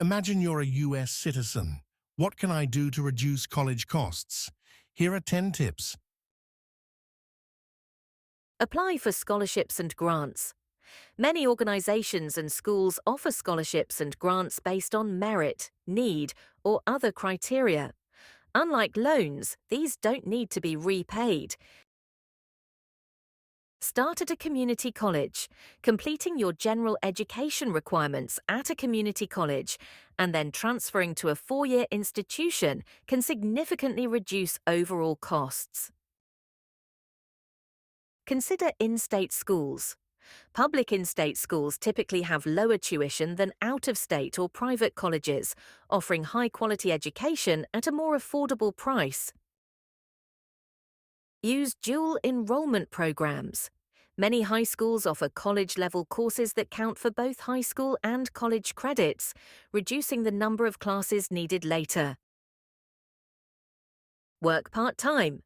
Imagine you're a US citizen. What can I do to reduce college costs? Here are 10 tips. Apply for scholarships and grants. Many organizations and schools offer scholarships and grants based on merit, need, or other criteria. Unlike loans, these don't need to be repaid. Start at a community college, completing your general education requirements at a community college, and then transferring to a four-year institution can significantly reduce overall costs. Consider in-state schools. Public in-state schools typically have lower tuition than out-of-state or private colleges, offering high-quality education at a more affordable price. Use dual enrollment programs. Many high schools offer college-level courses that count for both high school and college credits, reducing the number of classes needed later. Work part-time.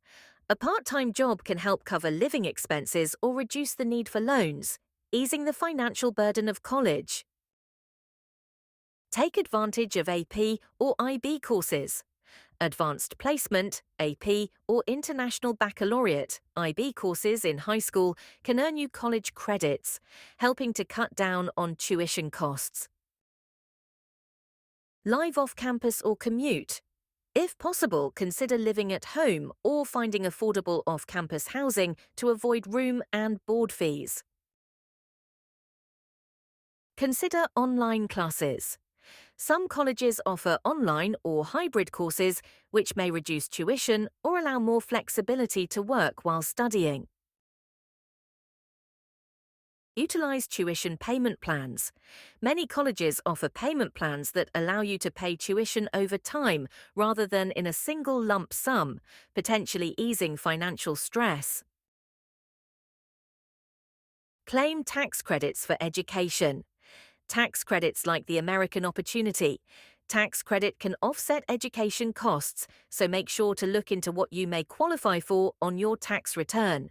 A part-time job can help cover living expenses or reduce the need for loans, easing the financial burden of college. Take advantage of AP or IB courses. Advanced Placement, AP, or International Baccalaureate, IB courses in high school can earn you college credits, helping to cut down on tuition costs. Live off-campus or commute. If possible, consider living at home or finding affordable off-campus housing to avoid room and board fees. Consider online classes. Some colleges offer online or hybrid courses, which may reduce tuition or allow more flexibility to work while studying. Utilize tuition payment plans. Many colleges offer payment plans that allow you to pay tuition over time rather than in a single lump sum, potentially easing financial stress. Claim tax credits for education. Tax credits like the American Opportunity. Tax credit can offset education costs, so make sure to look into what you may qualify for on your tax return.